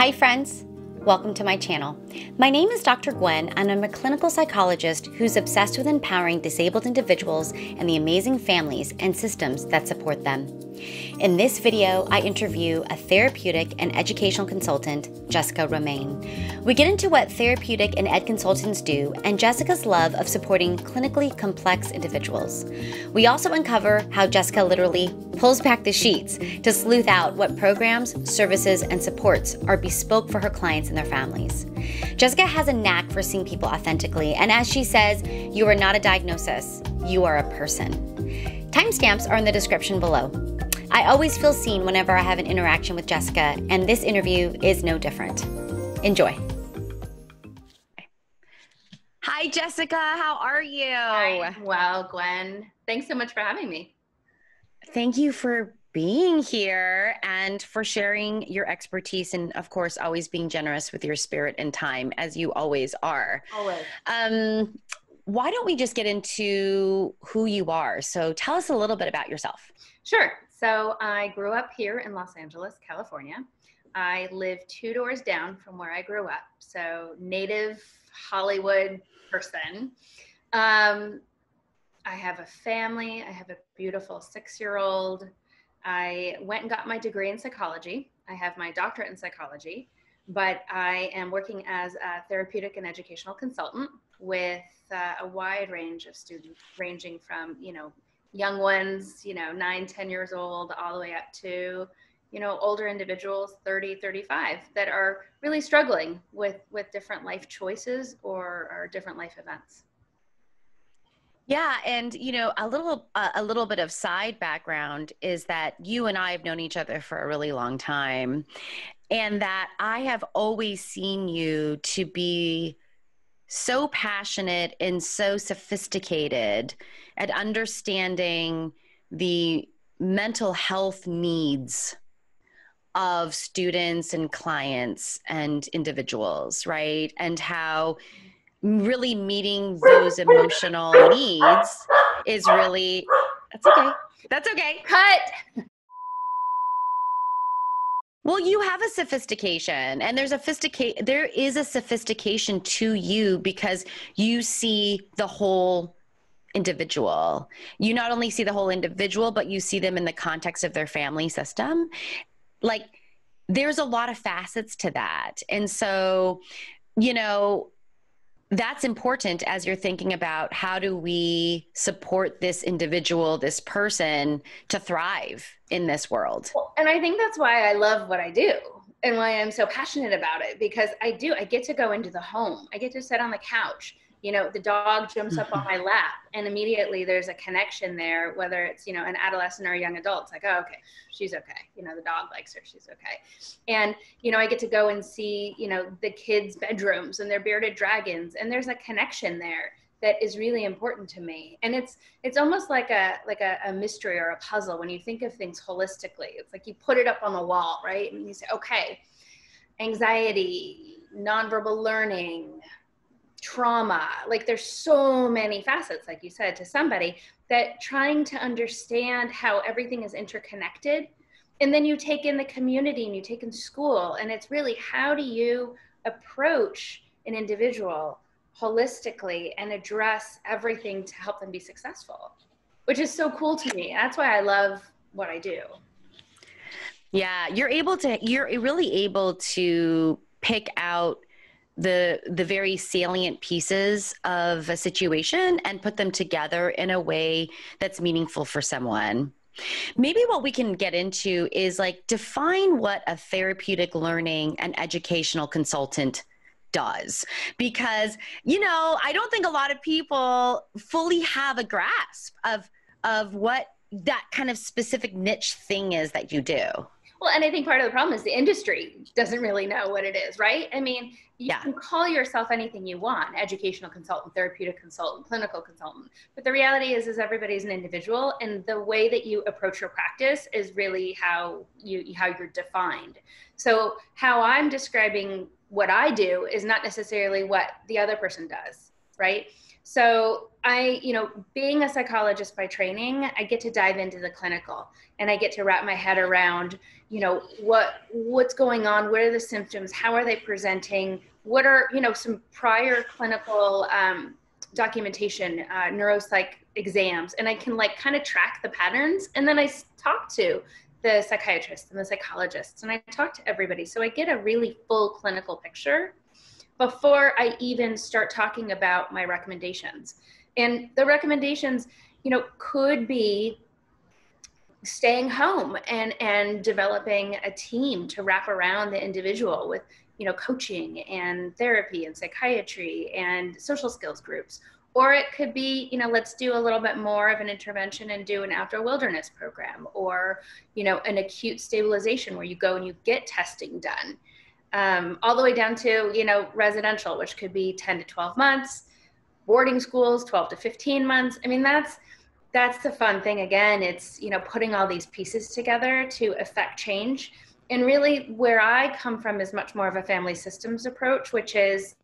Hi friends, welcome to my channel. My name is Dr. Gwen and I'm a clinical psychologist who's obsessed with empowering disabled individuals and the amazing families and systems that support them. In this video, I interview a therapeutic and educational consultant, Jessica Romeyn. We get into what therapeutic and ed consultants do and Jessica's love of supporting clinically complex individuals. We also uncover how Jessica literally pulls back the sheets to sleuth out what programs, services, and supports are bespoke for her clients and their families. Jessica has a knack for seeing people authentically, and as she says, you are not a diagnosis, you are a person. Timestamps are in the description below. I always feel seen whenever I have an interaction with Jessica, and this interview is no different. Enjoy. Hi, Jessica. How are you? Hi. Well, Gwen, thanks so much for having me. Thank you for being here and for sharing your expertise and, of course, always being generous with your spirit and time, as you always are. Always. Why don't we just get into who you are? So tell us a little bit about yourself. Sure. So I grew up here in Los Angeles, California. I live 2 doors down from where I grew up. So native Hollywood person. I have a family. I have a beautiful 6-year-old. I went and got my degree in psychology. I have my doctorate in psychology, but I am working as a therapeutic and educational consultant with a wide range of students, ranging from, young ones, 9, 10 years old, all the way up to, older individuals, 30, 35, that are really struggling with different life choices or different life events. Yeah, and a little bit of side background is that you and I have known each other for a really long time, and that I have always seen you to be so passionate and so sophisticated at understanding the mental health needs of students and clients and individuals, right? And how really meeting those emotional needs is really, that's okay. That's okay. Cut. Well, you have a sophistication, and there is a sophistication to you because you see the whole individual. You not only see the whole individual, but you see them in the context of their family system. Like, there's a lot of facets to that. And so, that's important as you're thinking about how do we support this individual, this person to thrive in this world. Well, and I think that's why I love what I do and why I'm so passionate about it, because I get to go into the home. I get to sit on the couch. The dog jumps up on my lap and immediately there's a connection there, whether it's, an adolescent or a young adult. It's like, oh, okay, she's okay. The dog likes her, she's okay. And, I get to go and see, the kids' bedrooms and their bearded dragons. And there's a connection there that is really important to me. And it's almost like a mystery or a puzzle when you think of things holistically. It's like you put it up on the wall, right? And you say, okay, anxiety, nonverbal learning, trauma, like there's so many facets, like you said, to somebody, that trying to understand how everything is interconnected. And then you take in the community and you take in school, and it's really, how do you approach an individual holistically and address everything to help them be successful, which is so cool to me. That's why I love what I do. Yeah, you're really able to pick out the very salient pieces of a situation and put them together in a way that's meaningful for someone. Maybe what we can get into is define what a therapeutic learning and educational consultant does, because I don't think a lot of people fully have a grasp of what that kind of specific niche thing is that you do. Well, and I think part of the problem is the industry doesn't really know what it is, right? I mean, you can call yourself anything you want: educational consultant, therapeutic consultant, clinical consultant. But the reality is everybody's an individual, and the way that you approach your practice is really how you're defined. So how I'm describing what I do is not necessarily what the other person does, right? So being a psychologist by training, I get to dive into the clinical, and I get to wrap my head around, what's going on, what are the symptoms, how are they presenting, what are, some prior clinical documentation, neuropsych exams, and I can kind of track the patterns. And then I talk to the psychiatrists and the psychologists, and I talk to everybody. So I get a really full clinical picture before I even start talking about my recommendations. And the recommendations, could be staying home and developing a team to wrap around the individual with, coaching and therapy and psychiatry and social skills groups. Or it could be, let's do a little bit more of an intervention and do an outdoor wilderness program, or, an acute stabilization where you go and you get testing done. All the way down to, residential, which could be 10 to 12 months, boarding schools, 12 to 15 months. I mean, that's the fun thing. Again, it's, putting all these pieces together to affect change. And really where I come from is much more of a family systems approach, which is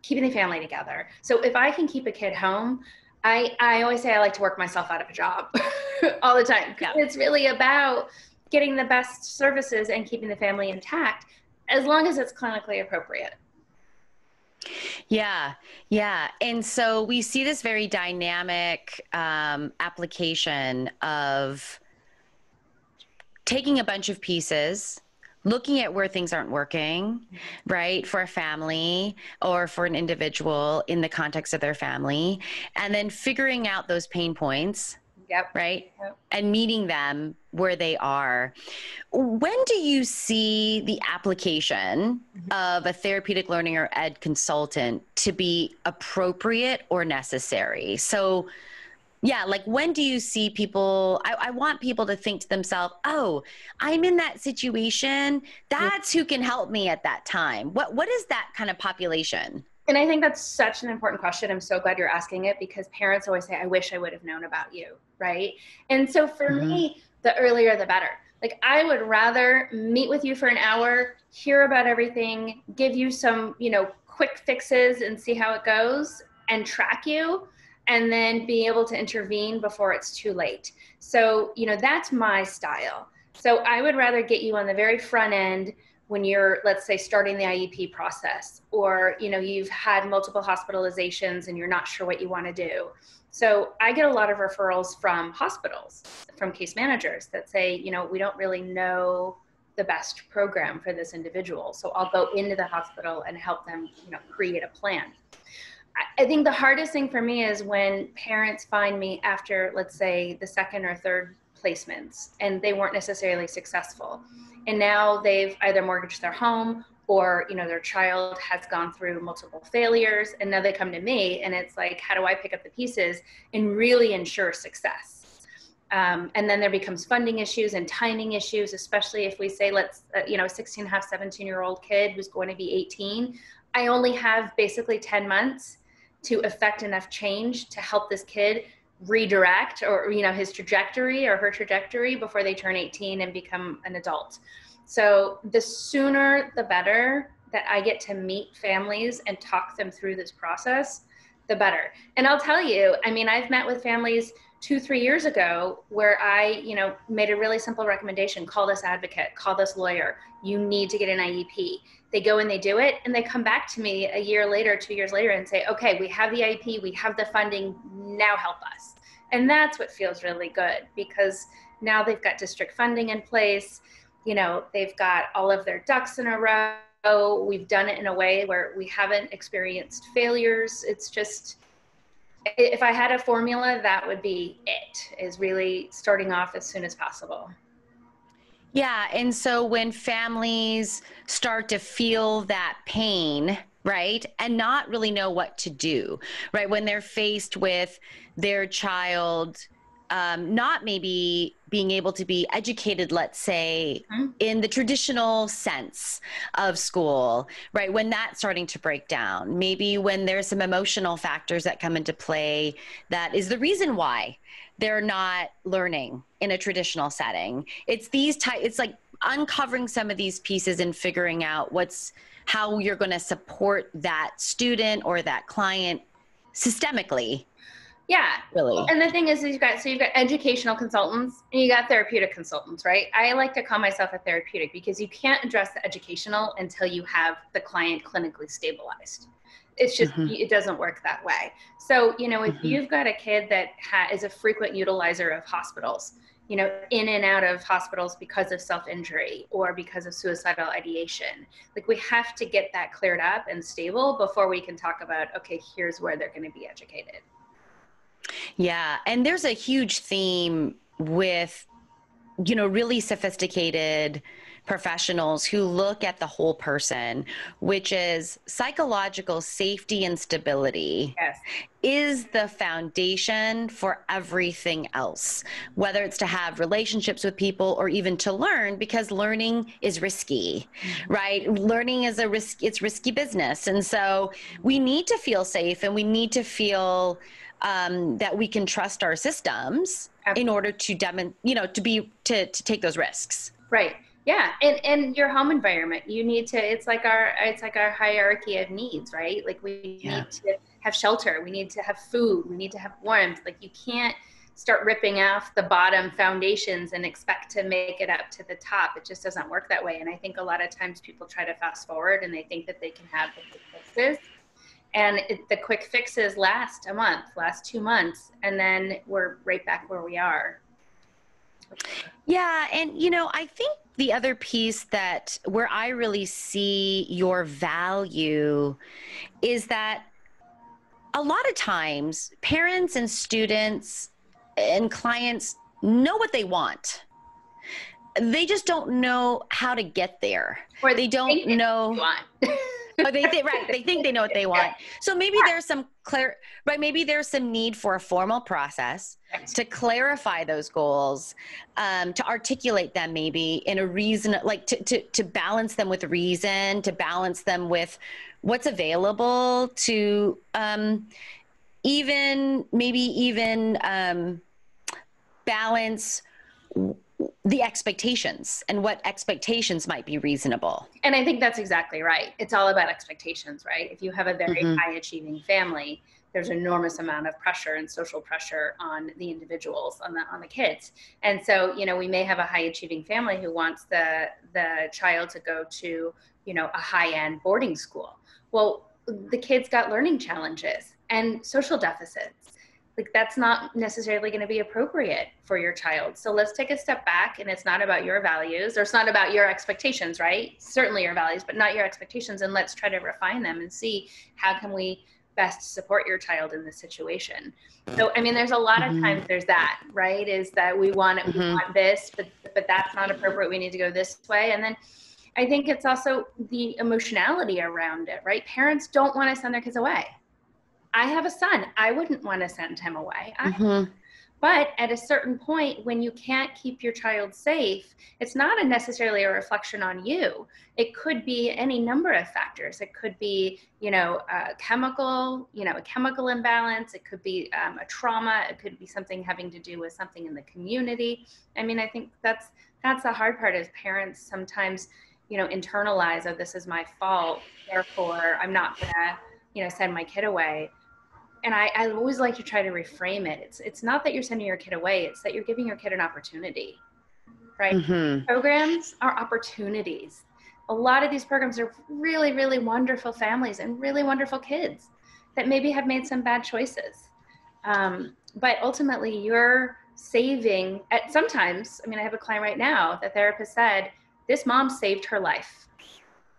keeping the family together. So if I can keep a kid home, I always say I like to work myself out of a job all the time. Yeah. It's really about getting the best services and keeping the family intact, as long as it's clinically appropriate. Yeah. Yeah. And so we see this very dynamic application of taking a bunch of pieces, looking at where things aren't working, right, for a family or for an individual in the context of their family, and then figuring out those pain points. Yep. Right. Yep. And meeting them where they are. When do you see the application of a therapeutic learning or ed consultant to be appropriate or necessary? So yeah, when do you see people, I want people to think to themselves, oh, I'm in that situation. That's who can help me at that time. What is that kind of population? And I think that's such an important question. I'm so glad you're asking it, because parents always say, I wish I would have known about you, right? And so for me, the earlier the better. I would rather meet with you for an hour, hear about everything, give you some, quick fixes and see how it goes, and track you, and then be able to intervene before it's too late. So, that's my style. So I would rather get you on the very front end when you're, let's say, starting the IEP process, or, you've had multiple hospitalizations and you're not sure what you want to do. So I get a lot of referrals from hospitals, from case managers that say, we don't really know the best program for this individual. So I'll go into the hospital and help them, create a plan. I think the hardest thing for me is when parents find me after, let's say, the second or third placements, and they weren't necessarily successful. And now they've either mortgaged their home, or, their child has gone through multiple failures, and now they come to me, and it's like, how do I pick up the pieces and really ensure success? And then there becomes funding issues and timing issues, especially if we say, let's, a 16 and a half, 17-year-old kid who's going to be 18. I only have basically 10 months to affect enough change to help this kid redirect, or, his trajectory or her trajectory, before they turn 18 and become an adult. So the sooner the better that I get to meet families and talk them through this process, the better. And I'll tell you, I've met with families 2-3 years ago where I, made a really simple recommendation: call this advocate, call this lawyer, you need to get an IEP. They go and they do it, and they come back to me a year later, 2 years later, and say, okay, we have the IEP, we have the funding, now help us. And that's what feels really good, because now they've got district funding in place, they've got all of their ducks in a row. We've done it in a way where we haven't experienced failures. It's just, if I had a formula, that would be it, is really starting off as soon as possible. Yeah. And so when families start to feel that pain, right, and not really know what to do, right, when they're faced with their child not maybe being able to be educated, let's say, in the traditional sense of school, right, when that's starting to break down, maybe when there's some emotional factors that come into play, that is the reason why they're not learning in a traditional setting. It's like uncovering some of these pieces and figuring out how you're going to support that student or that client systemically. Yeah. Really. And the thing is you've got educational consultants and you got therapeutic consultants, right? I like to call myself a therapeutic because you can't address the educational until you have the client clinically stabilized. It's just, it doesn't work that way. So, if you've got a kid that is a frequent utilizer of hospitals, in and out of hospitals because of self-injury or because of suicidal ideation, like we have to get that cleared up and stable before we can talk about, okay, here's where they're going to be educated. Yeah. And there's a huge theme with, really sophisticated professionals who look at the whole person, which is psychological safety and stability. Yes. Is the foundation for everything else, whether it's to have relationships with people or even to learn, because learning is risky, right? Learning is it's risky business. And so we need to feel safe and we need to feel that we can trust our systems. Absolutely. In order to take those risks. Right. Yeah. And your home environment, you need to, it's like our hierarchy of needs, right? Like we need to have shelter. We need to have food. We need to have warmth. Like you can't start ripping off the bottom foundations and expect to make it up to the top. It just doesn't work that way. And I think a lot of times people try to fast forward and they think that they can have the quick fixes. And the quick fixes last a month, last 2 months, and then we're right back where we are. Yeah. And, I think the other piece where I really see your value is that a lot of times parents and students and clients know what they want. They just don't know how to get there. Or they don't know. Oh, they think they know what they want. So maybe there's some maybe there's some need for a formal process to clarify those goals, to articulate them maybe in a reason, like to balance them with reason, to balance them with what's available, to even balance the expectations and what expectations might be reasonable. And I think that's exactly right. It's all about expectations, right? If you have a very high achieving family, there's an enormous amount of pressure and social pressure on the individuals, on the kids. And so, we may have a high achieving family who wants the child to go to, a high end boarding school. Well, the kid's got learning challenges and social deficits. Like that's not necessarily going to be appropriate for your child. So let's take a step back, and it's not about your values, or it's not about your expectations, right? Certainly your values, but not your expectations. And let's try to refine them and see how can we best support your child in this situation. So, there's a lot of times there's that, right? Is that we want this, but that's not appropriate. We need to go this way. And then I think it's also the emotionality around it, right? Parents don't want to send their kids away. I have a son. I wouldn't want to send him away. But at a certain point, when you can't keep your child safe, it's not necessarily a reflection on you. It could be any number of factors. It could be, a chemical imbalance. It could be a trauma. It could be something having to do with something in the community. I think that's the hard part, is parents sometimes, internalize, oh, this is my fault, therefore I'm not gonna, send my kid away. And I always like to try to reframe it. It's not that you're sending your kid away, it's that you're giving your kid an opportunity, right? Programs are opportunities. A lot of these programs are really, really wonderful families and really wonderful kids that maybe have made some bad choices. But ultimately you're saving sometimes, I have a client right now, the therapist said, this mom saved her life.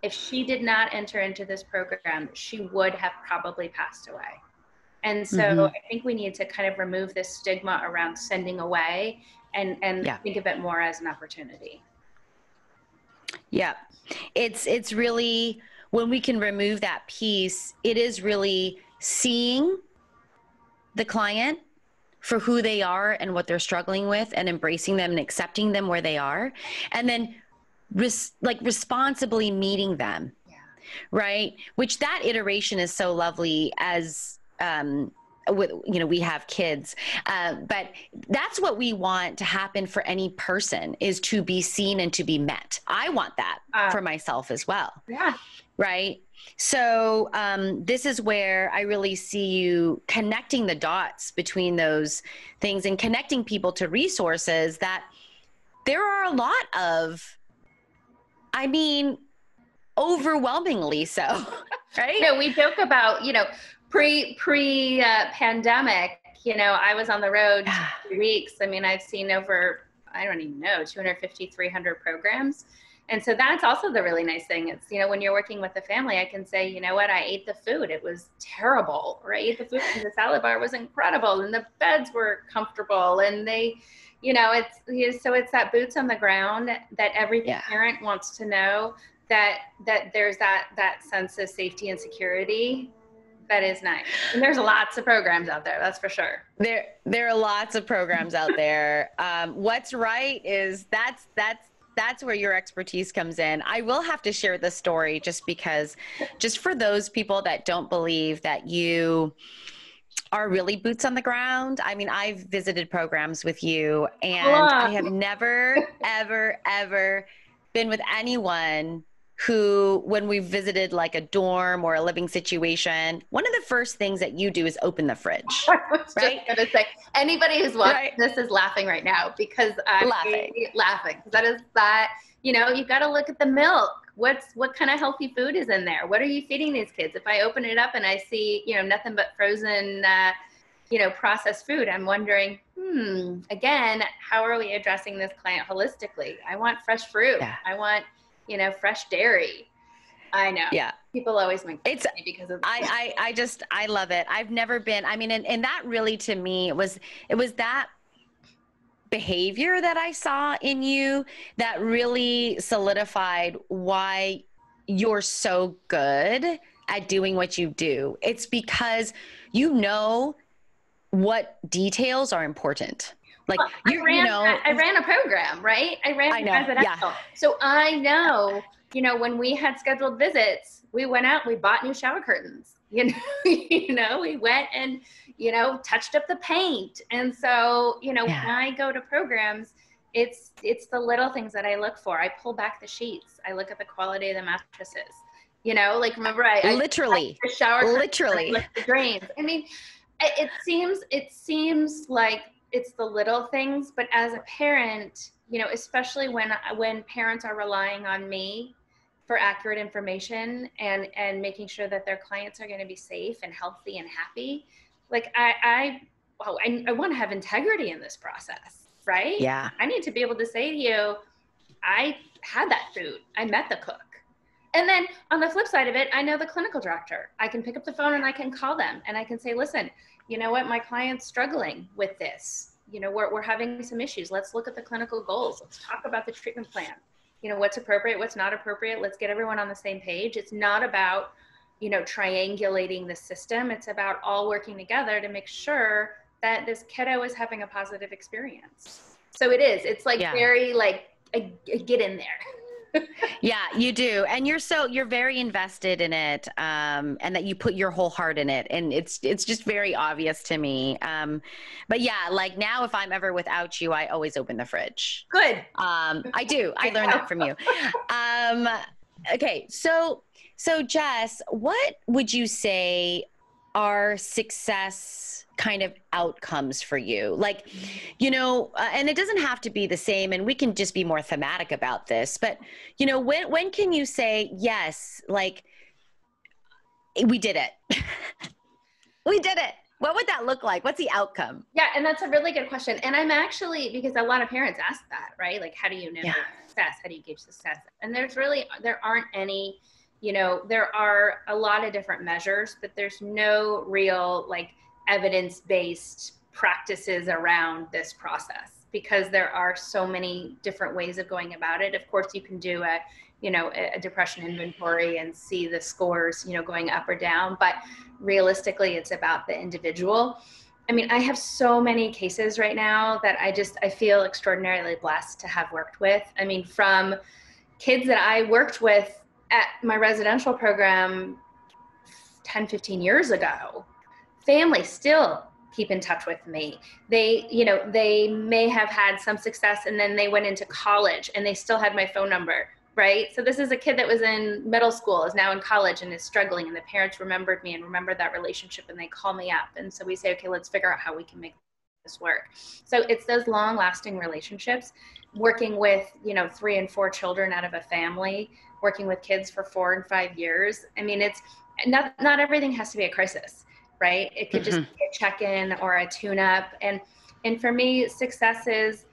If she did not enter into this program, she would have probably passed away. And so I think we need to kind of remove this stigma around sending away and think of it more as an opportunity. Yeah. It's really, when we can remove that piece, it is really seeing the client for who they are and what they're struggling with, and embracing them and accepting them where they are. And then responsibly meeting them. Yeah. Right. Which that iteration is so lovely, as we have kids, but that's what we want to happen for any person, is to be seen and to be met. I want that for myself as well. Yeah. Right. So this is where I really see you connecting the dots between those things and connecting people to resources that there are a lot of, I mean, overwhelmingly so, right? No, we joke about, pre-pandemic, I was on the road 2 weeks. I mean, I've seen over, I don't even know, 250, 300 programs. And so that's also the really nice thing. It's, when you're working with a family, I can say, you know what, I ate the food. It was terrible, or I ate the food and the salad bar was incredible and the beds were comfortable. And they, so it's that boots on the ground that every parent wants to know, that there's that sense of safety and security. That is nice. And there's lots of programs out there, that's for sure. There are lots of programs out there. What's right is that's where your expertise comes in. I will have to share this story just for those people that don't believe that you are really boots on the ground. I mean, I've visited programs with you, and I have never, ever, ever been with anyone who, when we visited like a dorm or a living situation, one of the first things that you do is open the fridge. I was just gonna say, anybody who's watching this is laughing right now, because I'm laughing. You've got to look at the milk. What kind of healthy food is in there? What are you feeding these kids? If I open it up and I see, nothing but frozen, processed food, I'm wondering, again, how are we addressing this client holistically? I want fresh fruit. Yeah. I want, fresh dairy. I know. Yeah. People always make fun of me because of I love it. I've never been, I mean, and that really, to me, it was that behavior that I saw in you that really solidified why you're so good at doing what you do. It's because you know what details are important. Like, I ran a program, right? I ran residential. Yeah. So I know, when we had scheduled visits, we went out, we bought new shower curtains, we went and, touched up the paint. And so, when I go to programs, it's the little things that I look for. I pull back the sheets. I look at the quality of the mattresses, remember I literally the shower curtains, literally the drains. I mean, it seems like it's the little things, but as a parent, especially when parents are relying on me for accurate information and making sure that their clients are going to be safe and healthy and happy, like I want to have integrity in this process, right? Yeah. I need to be able to say to you, I had that food, I met the cook. And then on the flip side of it, I know the clinical director. I can pick up the phone and I can call them and I can say, listen, you know what, my client's struggling with this. We're having some issues. Let's look at the clinical goals. Let's talk about the treatment plan. What's appropriate, what's not appropriate. Let's get everyone on the same page. It's not about, triangulating the system. It's about all working together to make sure that this kiddo is having a positive experience. So it is. It's like very like a get in there. Yeah, you do. And you're very invested in it, and that you put your whole heart in it. And it's just very obvious to me. But yeah, like now, if I'm ever without you, I always open the fridge. Good. I do. I learned that from you. Okay. So Jess, what would you say are success kind of outcomes for you? Like, and it doesn't have to be the same, and we can just be more thematic about this, but when can you say, yes, like we did it? We did it. What would that look like? What's the outcome? Yeah. And that's a really good question. And I'm actually, because a lot of parents ask that, right? Like, how do you know success? How do you gauge success? And there aren't any, there are a lot of different measures, but there's no real like evidence-based practices around this process, because there are so many different ways of going about it. Of course, you can do a depression inventory and see the scores, going up or down, but realistically, it's about the individual. I mean, I have so many cases right now that I feel extraordinarily blessed to have worked with. I mean, from kids that I worked with at my residential program 10, 15 years ago, Families still keep in touch with me. They, they may have had some success and then they went into college and they still had my phone number, right? So this is a kid that was in middle school, is now in college and is struggling, and the parents remembered me and remembered that relationship, and they call me up. And so we say, okay, let's figure out how we can make this work. So it's those long lasting relationships, working with, 3 and 4 children out of a family, working with kids for 4 and 5 years. I mean, it's not everything has to be a crisis, right? It could just be a check-in or a tune-up. And for me, success is,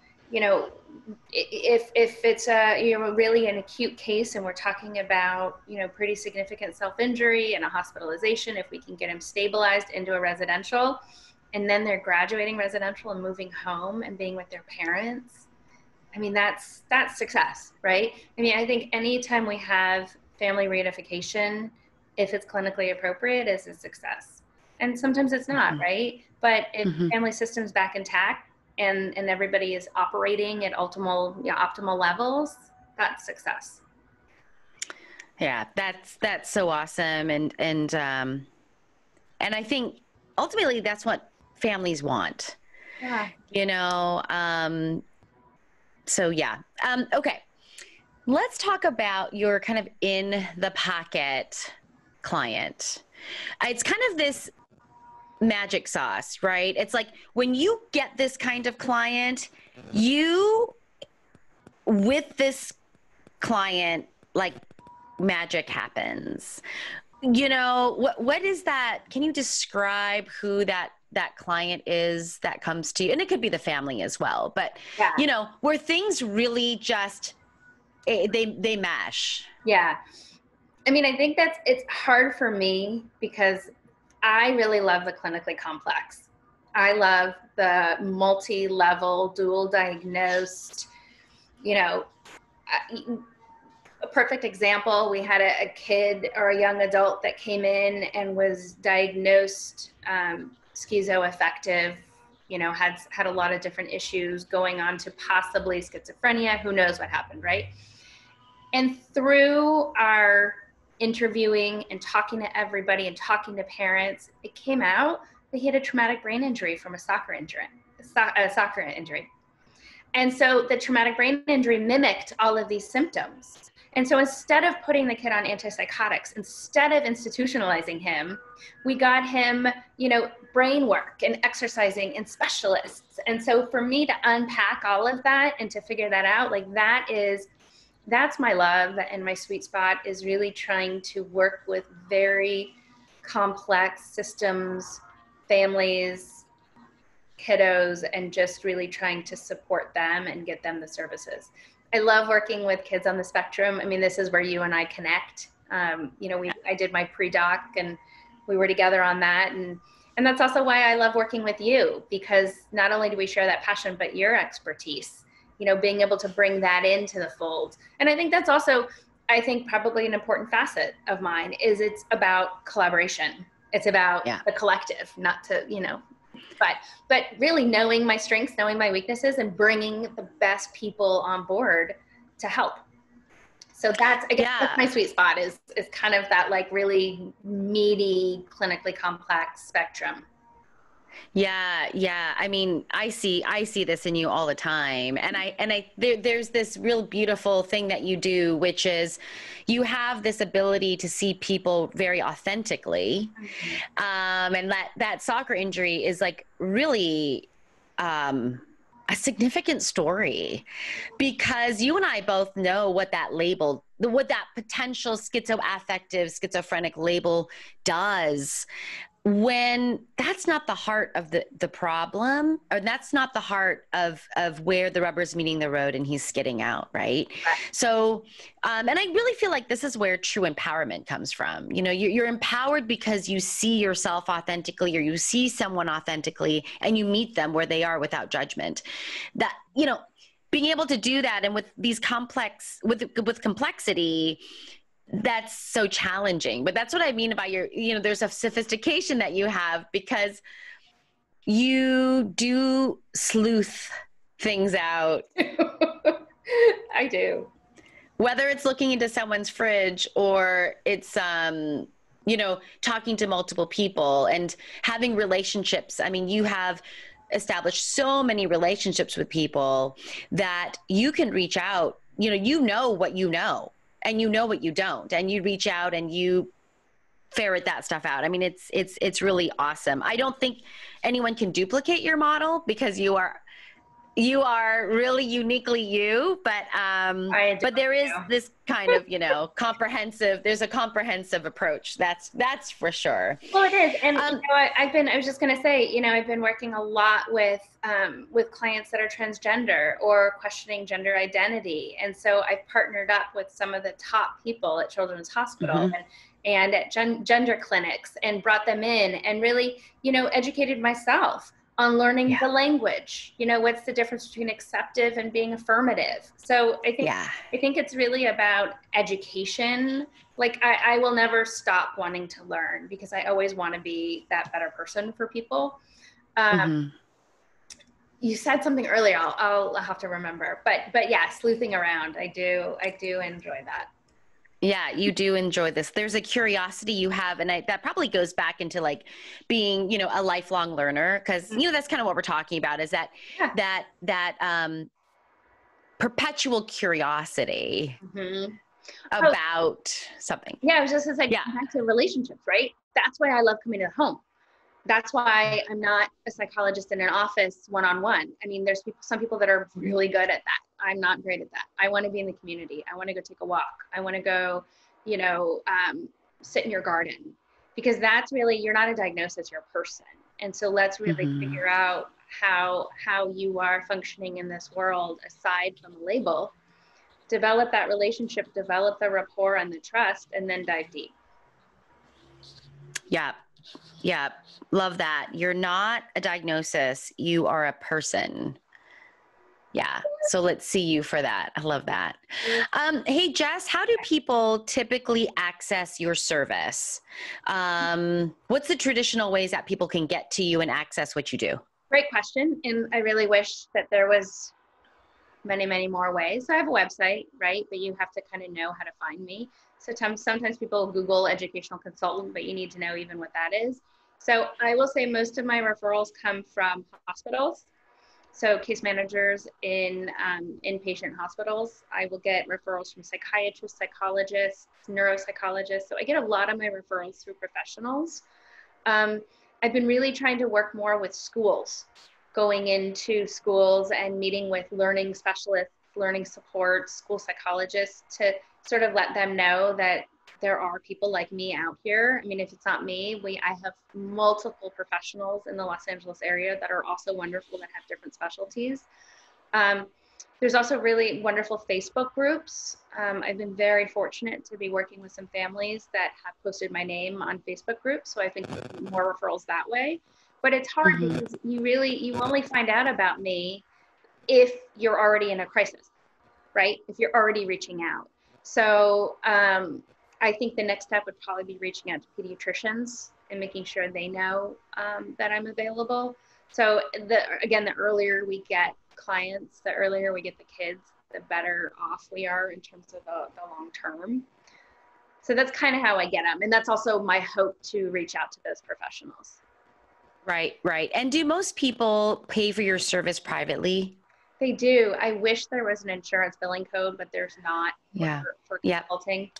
if it's a, really an acute case and we're talking about, pretty significant self-injury and a hospitalization, if we can get them stabilized into a residential, and then they're graduating residential and moving home and being with their parents, I mean, that's success, right? I mean, I think anytime we have family reunification, if it's clinically appropriate, is a success. And sometimes it's not, right? But if family system's back intact and everybody is operating at optimal levels, that's success. Yeah, that's so awesome. And I think ultimately that's what families want. Yeah. So yeah. Okay. Let's talk about your kind of in the pocket client. It's kind of this magic sauce, right? It's like when you get this kind of client, with this client, like magic happens. What is that? Can you describe who that client is that comes to you? And it could be the family as well, but where things really just, they mash. Yeah. I mean, I think it's hard for me because I really love the clinically complex. I love the multi-level, dual diagnosed, a perfect example. We had a kid or a young adult that came in and was diagnosed schizoaffective, had a lot of different issues going on to possibly schizophrenia. Who knows what happened, right? And through our interviewing and talking to everybody and talking to parents, it came out that he had a traumatic brain injury from a soccer injury. And so the traumatic brain injury mimicked all of these symptoms. And so instead of putting the kid on antipsychotics, instead of institutionalizing him, we got him, brain work and exercising and specialists. And so for me to unpack all of that and to figure that out, like that's my love, and my sweet spot is really trying to work with very complex systems, families, kiddos, and just really trying to support them and get them the services. I love working with kids on the spectrum. I mean, this is where you and I connect. I did my pre-doc and we were together on that. And that's also why I love working with you, because not only do we share that passion, but your expertise, being able to bring that into the fold. And I think that's also, probably an important facet of mine is it's about collaboration. It's about the collective, not to, but really knowing my strengths, knowing my weaknesses, and bringing the best people on board to help. So that's my sweet spot is kind of that like really meaty, clinically complex spectrum. Yeah. I mean, I see this in you all the time. And there's this real beautiful thing that you do, which is you have this ability to see people very authentically. And that soccer injury is like really, a significant story, because you and I both know what that potential schizoaffective, schizophrenic label does, when that's not the heart of the problem, or that's not the heart of where the rubber's meeting the road and he's skidding out, right? So, and I really feel like this is where true empowerment comes from. You're empowered because you see yourself authentically, or you see someone authentically, and you meet them where they are without judgment. That, being able to do that, and with these with complexity, that's so challenging. But that's what I mean about there's a sophistication that you have, because you do sleuth things out. I do. Whether it's looking into someone's fridge, or it's talking to multiple people and having relationships. I mean, you have established so many relationships with people that you can reach out, what you know, and you know what you don't, and you reach out and you ferret that stuff out. I mean, it's really awesome. I don't think anyone can duplicate your model because you are really uniquely you, but there is this kind of, there's a comprehensive approach. That's for sure. Well, it is. And I was just going to say, I've been working a lot with clients that are transgender or questioning gender identity. And so I've partnered up with some of the top people at Children's Hospital and at gender clinics and brought them in and really, educated myself on learning the language. What's the difference between acceptive and being affirmative? So I think it's really about education. Like I will never stop wanting to learn because I always want to be that better person for people. You said something earlier, I'll have to remember, but yeah, sleuthing around. I do enjoy that. Yeah, you do enjoy this. There's a curiosity you have, and that probably goes back into like being, a lifelong learner, because that's kind of what we're talking about. Is that perpetual curiosity about something. Yeah, it was just back to relationships, right? That's why I love coming to the home. That's why I'm not a psychologist in an office one-on-one. I mean, there's some people that are really good at that. I'm not great at that. I want to be in the community. I want to go take a walk. I want to go, sit in your garden, because that's really, you're not a diagnosis, you're a person. And so let's really figure out how you are functioning in this world aside from a label, develop that relationship, develop the rapport and the trust, and then dive deep. Yeah. Yeah. Love that. You're not a diagnosis. You are a person. Yeah. So let's see you for that. I love that. Hey, Jess, how do people typically access your service? What's the traditional ways that people can get to you and access what you do? Great question. And I really wish that there was many, many more ways. So I have a website, right? But you have to kind of know how to find me. So sometimes people Google educational consultant, but you need to know even what that is. So I will say most of my referrals come from hospitals. So case managers in inpatient hospitals. I will get referrals from psychiatrists, psychologists, neuropsychologists. So I get a lot of my referrals through professionals. I've been really trying to work more with schools, going into schools and meeting with learning specialists, learning support, school psychologists, to sort of let them know that there are people like me out here. I mean, if it's not me, I have multiple professionals in the Los Angeles area that are also wonderful, that have different specialties. There's also really wonderful Facebook groups. I've been very fortunate to be working with some families that have posted my name on Facebook groups, so I think more referrals that way. But it's hard because you only find out about me if you're already in a crisis, right? If you're already reaching out. So I think the next step would probably be reaching out to pediatricians and making sure they know that I'm available. So the earlier we get clients, the earlier we get the kids, the better off we are in terms of the long term. So that's kind of how I get them. And that's also my hope, to reach out to those professionals. Right, right. And do most people pay for your service privately? They do. I wish there was an insurance billing code, but there's not for consulting.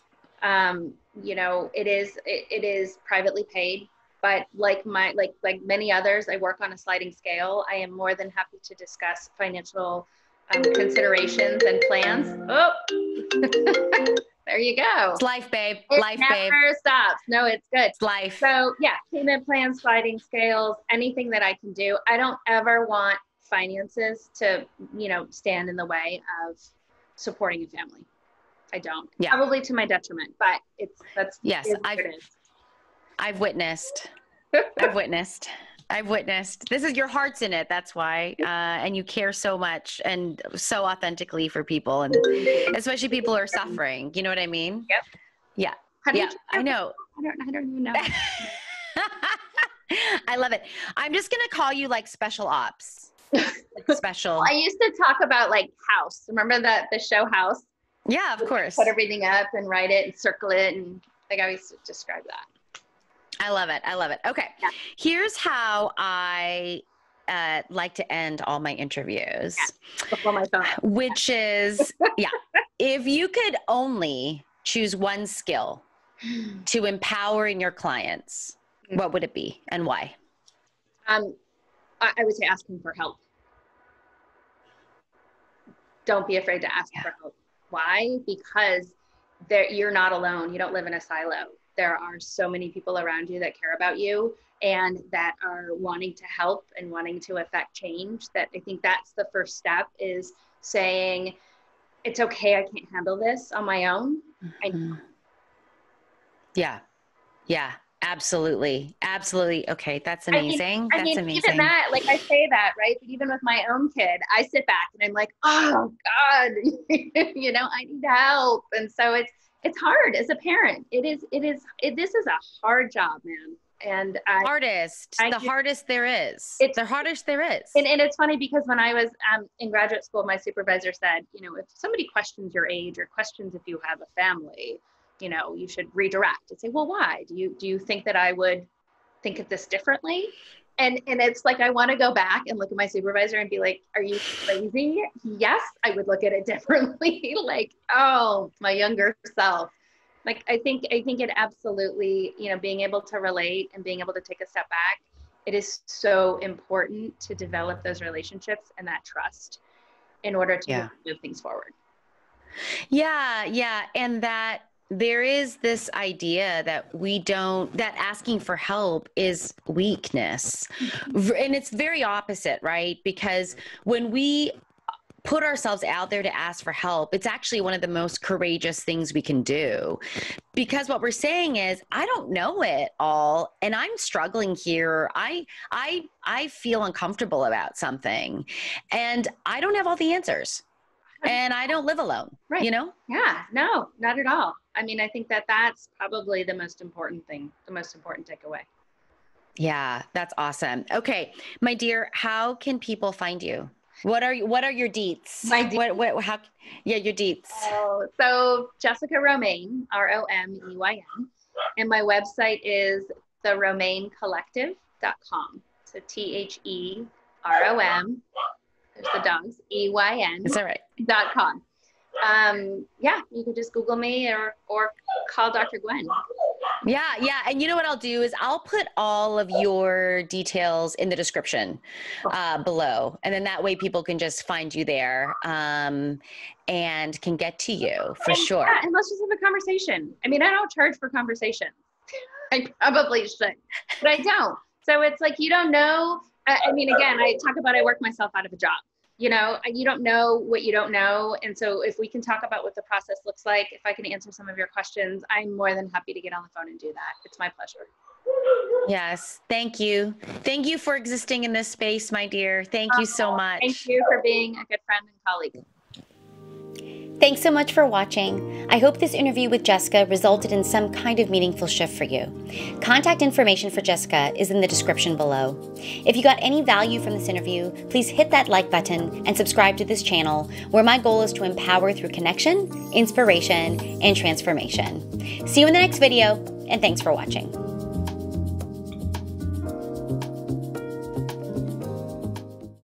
It is privately paid, but like many others, I work on a sliding scale. I am more than happy to discuss financial considerations and plans. Oh, there you go. It's life, babe. It never stops. No, it's good. It's life. So yeah, payment plans, sliding scales, anything that I can do. I don't ever want finances to, stand in the way of supporting a family. I don't. Yeah. Probably to my detriment, but I've witnessed. I've witnessed. This is, your heart's in it. That's why. And you care so much and so authentically for people, and especially people who are suffering. You know what I mean? Yep. Yeah. I know. I don't even know. I love it. I'm just going to call you like special ops. Special. I used to talk about like House. Remember the show House? Yeah, of course. Put everything up and write it and circle it, and like I used to describe that. I love it. I love it. Okay. Yeah. Here's how I like to end all my interviews. Yeah. Before my phone. Which is, if you could only choose one skill to empowering your clients, what would it be and why? I would say asking for help. Don't be afraid to ask for help. Why? Because you're not alone. You don't live in a silo. There are so many people around you that care about you and that are wanting to help and wanting to affect change. That I think that's the first step, is saying, it's okay, I can't handle this on my own. Yeah. Absolutely. Okay. That's amazing. I mean, even that, like I say that, right? But even with my own kid, I sit back and I'm like, oh God, you know, I need help. And so it's hard as a parent. This is a hard job, man. And the hardest there is. It's the hardest there is. And it's funny because when I was in graduate school, my supervisor said, you know, if somebody questions your age or questions if you have a family, you know, you should redirect and say, well, why? Do you think that I would think of this differently? And it's like, I want to go back and look at my supervisor and be like, are you crazy? Yes, I would look at it differently. Like, oh, my younger self. Like, I think it absolutely, you know, being able to relate and being able to take a step back, it is so important to develop those relationships and that trust in order to move things forward. Yeah. And that there is this idea that that asking for help is weakness. And it's very opposite, right? Because when we put ourselves out there to ask for help, it's actually one of the most courageous things we can do. Because what we're saying is, I don't know it all, and I'm struggling here. I feel uncomfortable about something, and I don't have all the answers. And I don't live alone, right? You know? Yeah, no, not at all. I mean, I think that's probably the most important thing, the most important takeaway. Yeah, that's awesome. Okay, my dear, how can people find you? What are your deets? My deets. Your deets. So Jessica Romeyn, Romeyn, and my website is theromeincollective.com. So THEROM. There's the dogs, EYN. Is that right? .com. You can just Google me or call Dr. Gwen. Yeah. And you know what I'll do is I'll put all of your details in the description below. And then that way people can just find you there and can get to you for sure. Yeah, and let's just have a conversation. I mean, I don't charge for conversations. I probably should, but I don't. So it's like, you don't know. I mean, again, I work myself out of a job. You know, you don't know what you don't know. And so if we can talk about what the process looks like, if I can answer some of your questions, I'm more than happy to get on the phone and do that. It's my pleasure. Yes. Thank you. Thank you for existing in this space, my dear. Thank you so much. Thank you for being a good friend and colleague. Thanks so much for watching. I hope this interview with Jessica resulted in some kind of meaningful shift for you. Contact information for Jessica is in the description below. If you got any value from this interview, please hit that like button and subscribe to this channel, where my goal is to empower through connection, inspiration, and transformation. See you in the next video, and thanks for watching.